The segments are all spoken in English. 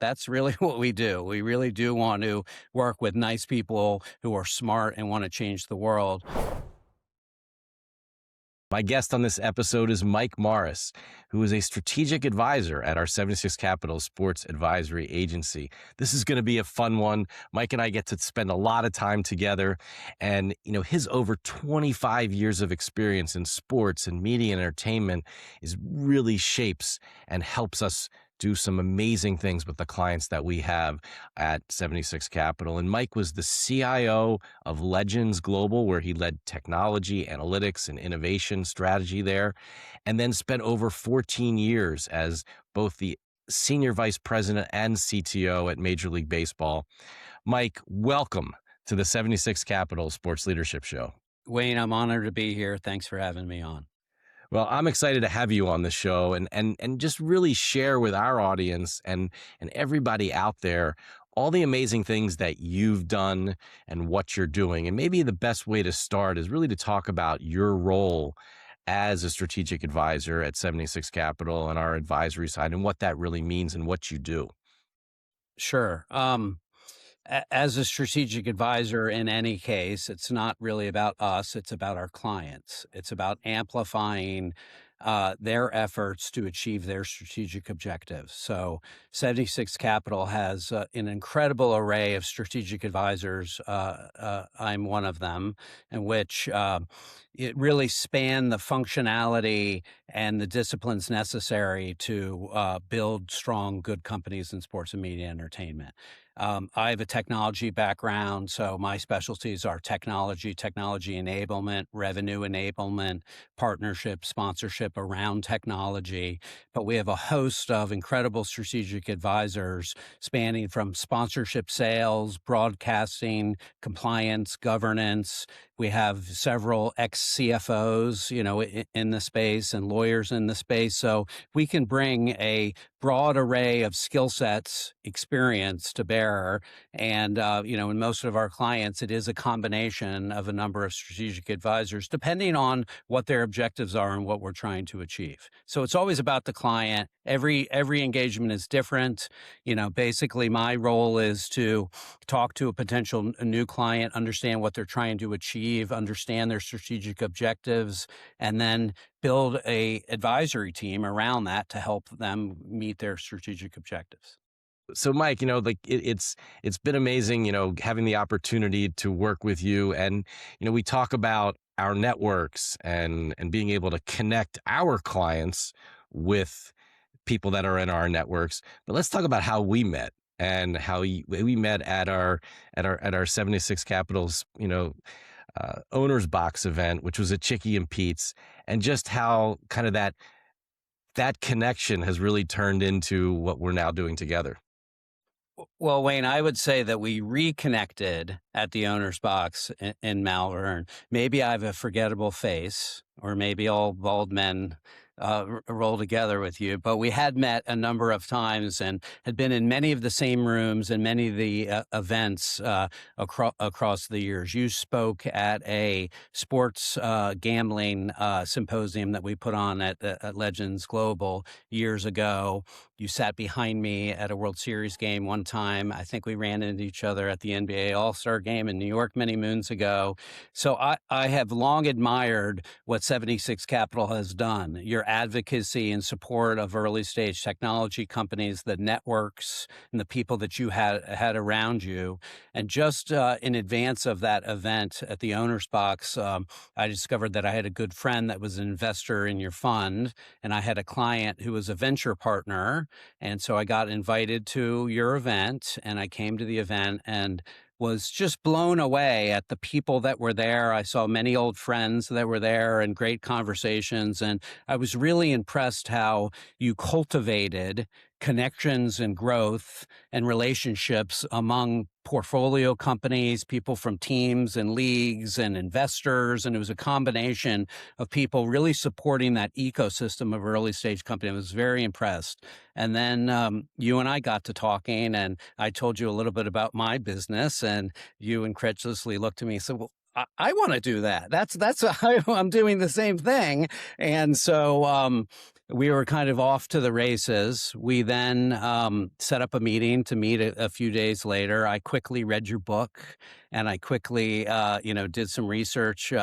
That's really what we do. We really do want to work with nice people who are smart and want to change the world. My guest on this episode is Mike Morris, who is a strategic advisor at our 76 Capital Sports Advisory Agency. This is going to be a fun one. Mike and I get to spend a lot of time together, and his over 25 years of experience in sports and media and entertainment is really shapes and helps us do some amazing things with the clients that we have at 76 Capital. And Mike was the CIO of Legends Global, where he led technology, analytics, and innovation strategy there, and then spent over 14 years as both the senior vice president and CTO at Major League Baseball. Mike, welcome to the 76 Capital Sports Leadership Show. Wayne, I'm honored to be here. Thanks for having me on. Well, I'm excited to have you on the show and just really share with our audience and everybody out there all the amazing things that you've done and what you're doing. And maybe the best way to start is really to talk about your role as a strategic advisor at 76 Capital on our advisory side and what that really means and what you do. Sure. As a strategic advisor, in any case, it's not really about us. It's about our clients. It's about amplifying their efforts to achieve their strategic objectives. So 76 Capital has an incredible array of strategic advisors. I'm one of them, in which it really span the functionality and the disciplines necessary to build strong, good companies in sports and media entertainment. I have a technology background, so my specialties are technology enablement, revenue enablement, partnership, sponsorship around technology. But we have a host of incredible strategic advisors spanning from sponsorship sales, broadcasting, compliance, governance. We have several ex-CFOs, in the space and lawyers in the space. So we can bring a broad array of skill sets, experience to bear. And, in most of our clients, it is a combination of a number of strategic advisors, depending on what their objectives are and what we're trying to achieve. So it's always about the client. Every engagement is different. Basically my role is to talk to a new client, understand what they're trying to achieve, understand their strategic objectives, and then build a advisory team around that to help them meet their strategic objectives. So Mike, it's been amazing, having the opportunity to work with you. And, we talk about our networks and being able to connect our clients with people that are in our networks. But let's talk about how we met and how we met at our 76 Capitals, owners box event, which was at Chicky and Pete's, and just how kind of that connection has really turned into what we're now doing together. Well, Wayne, I would say that we reconnected at the owner's box in Malvern. Maybe I have a forgettable face, or maybe all bald men roll together with you, but we had met a number of times and had been in many of the same rooms and many of the events across the years. You spoke at a sports gambling symposium that we put on at Legends Global years ago. You sat behind me at a World Series game one time. I think we ran into each other at the NBA All-Star game in New York many moons ago. So I have long admired what 76 Capital has done. Your advocacy and support of early stage technology companies, the networks and the people that you had around you. And just in advance of that event at the owner's box, I discovered that I had a good friend that was an investor in your fund, and I had a client who was a venture partner. And so I got invited to your event, and I came to the event and was just blown away at the people that were there. I saw many old friends that were there and great conversations. And I was really impressed how you cultivated connections and growth and relationships among portfolio companies, people from teams and leagues and investors. And it was a combination of people really supporting that ecosystem of early stage company. I was very impressed. And then you and I got to talking, and I told you a little bit about my business, and you incredulously looked at me and said, well, I want to do that. That's I'm doing the same thing. And so we were kind of off to the races. We then set up a meeting to meet a few days later. I quickly read your book, and I quickly did some research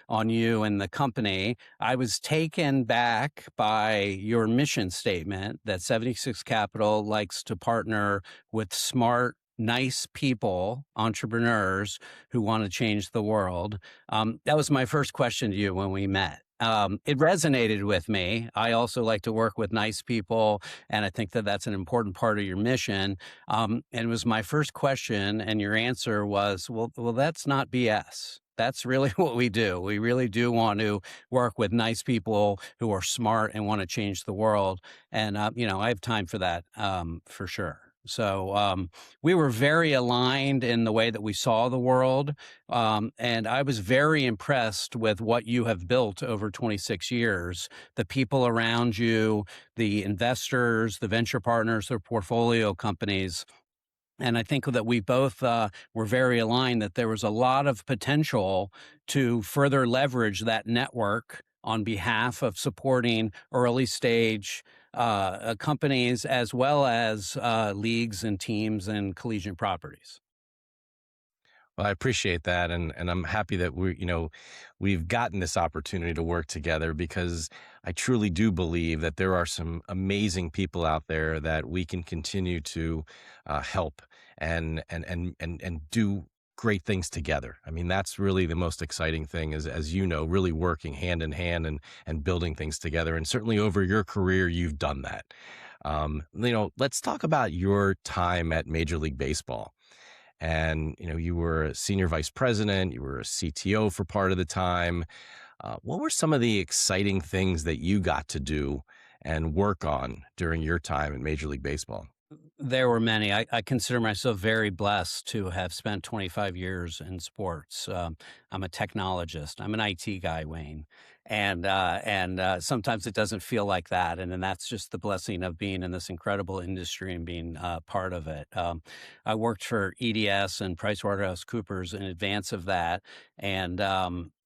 on you and the company. I was taken back by your mission statement that 76 Capital likes to partner with smart, nice people, entrepreneurs who want to change the world. That was my first question to you when we met. It resonated with me. I also like to work with nice people, and I think that that's an important part of your mission. And it was my first question, and your answer was, well, that's not BS. That's really what we do. We really do want to work with nice people who are smart and want to change the world. And, I have time for that for sure. So we were very aligned in the way that we saw the world. And I was very impressed with what you have built over 26 years, the people around you, the investors, the venture partners, their portfolio companies. And I think that we both were very aligned that there was a lot of potential to further leverage that network on behalf of supporting early stage companies as well as leagues and teams and collegiate properties. Well, I appreciate that, and I'm happy that we've gotten this opportunity to work together because I truly do believe that there are some amazing people out there that we can continue to help and do great things together. I mean, that's really the most exciting thing is, as you know, really working hand in hand and building things together. And certainly over your career, you've done that. Let's talk about your time at Major League Baseball. And you were a senior vice president, you were a CTO for part of the time. What were some of the exciting things that you got to do and work on during your time in Major League Baseball? There were many. I consider myself very blessed to have spent 25 years in sports. I'm a technologist. I'm an IT guy, Wayne, and sometimes it doesn't feel like that. And then that's just the blessing of being in this incredible industry and being part of it. I worked for EDS and PricewaterhouseCoopers in advance of that, and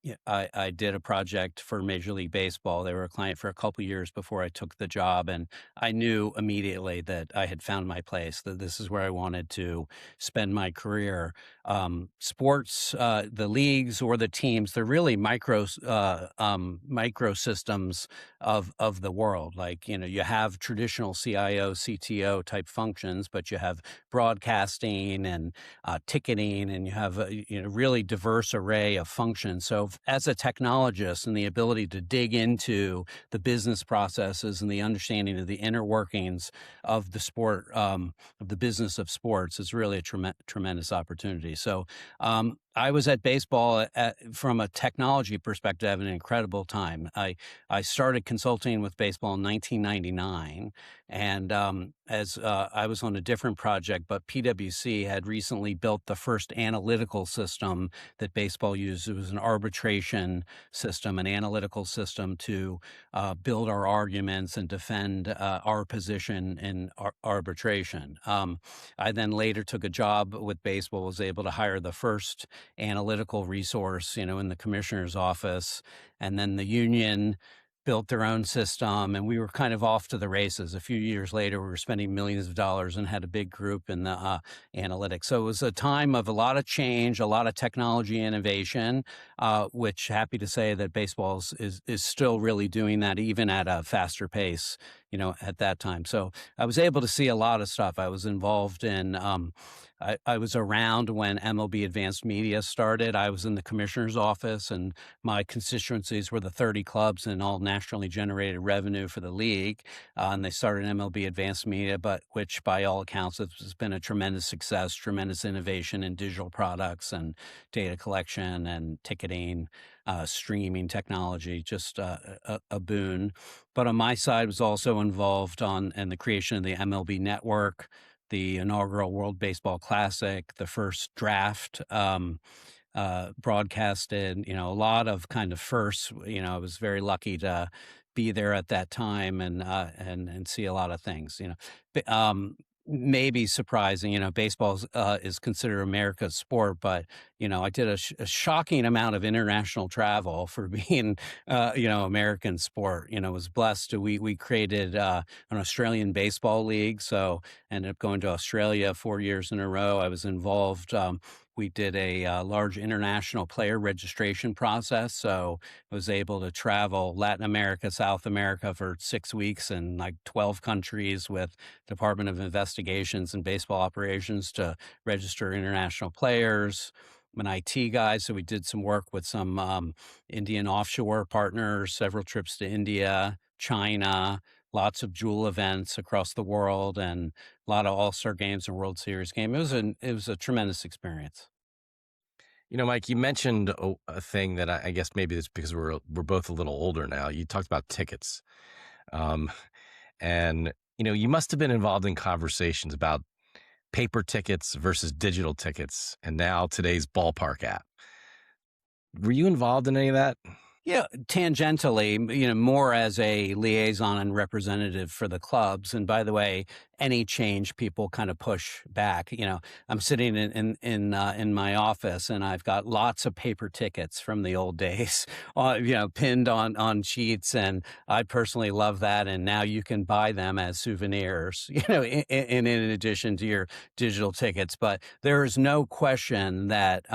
yeah, I did a project for Major League Baseball. They were a client for a couple years before I took the job, and I knew immediately that I had found my place, that this is where I wanted to spend my career. Sports, the leagues or the teams, they're really microsystems of the world. Like, you have traditional CIO, CTO type functions, but you have broadcasting and ticketing, and you have a really diverse array of functions. So as a technologist and the ability to dig into the business processes and the understanding of the inner workings of the sport, of the business of sports is really a tremendous opportunity. So I was at baseball from a technology perspective, having an incredible time. I started consulting with baseball in 1999, and as I was on a different project, but PwC had recently built the first analytical system that baseball used. It was an arbitration system, an analytical system to build our arguments and defend our position in arbitration. I then later took a job with baseball, was able to hire the first analytical resource, in the commissioner's office. And then the union built their own system, and we were kind of off to the races. A few years later, we were spending millions of dollars and had a big group in the analytics. So it was a time of a lot of change, a lot of technology innovation, which happy to say that baseball is still really doing that, even at a faster pace, at that time. So I was able to see a lot of stuff. I was involved in I was around when MLB Advanced Media started. I was in the commissioner's office, and my constituencies were the 30 clubs and all nationally generated revenue for the league. And they started MLB Advanced Media, but which by all accounts has been a tremendous success, tremendous innovation in digital products and data collection and ticketing, streaming technology, just a boon. But on my side, was also involved in the creation of the MLB Network, the inaugural World Baseball Classic, the first draft broadcasted, a lot of kind of firsts. I was very lucky to be there at that time and see a lot of things. maybe surprising. Baseball is considered America's sport, but I did a shocking amount of international travel for being American sport. Was blessed to we created an Australian baseball league, so ended up going to Australia 4 years in a row. I was involved. We did a large international player registration process, so I was able to travel Latin America, South America for 6 weeks in like 12 countries with Department of Investigations and baseball operations to register international players. I'm an IT guy, so we did some work with some Indian offshore partners, several trips to India, China, lots of jewel events across the world, and a lot of All-Star games and World Series game. It was a tremendous experience. Mike, you mentioned a thing that I guess maybe it's because we're both a little older now. You talked about tickets, um, and you must have been involved in conversations about paper tickets versus digital tickets, and now today's ballpark app. Were you involved in any of that? Yeah, tangentially, more as a liaison and representative for the clubs. And by the way, any change people kind of push back. I'm sitting in my office, and I've got lots of paper tickets from the old days, pinned on sheets, and I personally love that. And now you can buy them as souvenirs, in addition to your digital tickets. But there is no question that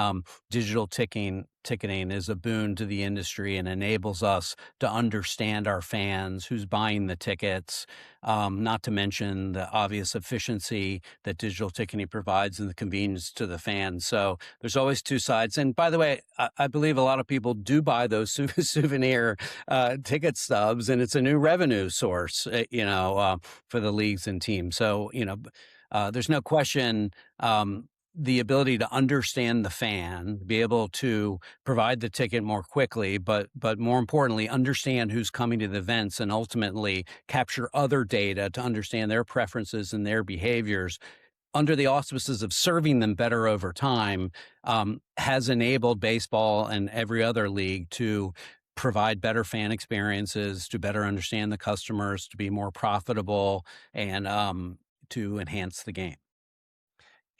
digital ticketing is a boon to the industry and enables us to understand our fans, who's buying the tickets, not to mention the obvious efficiency that digital ticketing provides and the convenience to the fans. So there's always two sides. And by the way, I believe a lot of people do buy those souvenir ticket stubs, and it's a new revenue source, for the leagues and teams. So, there's no question. The ability to understand the fan, be able to provide the ticket more quickly, but more importantly, understand who's coming to the events and ultimately capture other data to understand their preferences and their behaviors under the auspices of serving them better over time, has enabled baseball and every other league to provide better fan experiences, to better understand the customers, to be more profitable, and to enhance the game.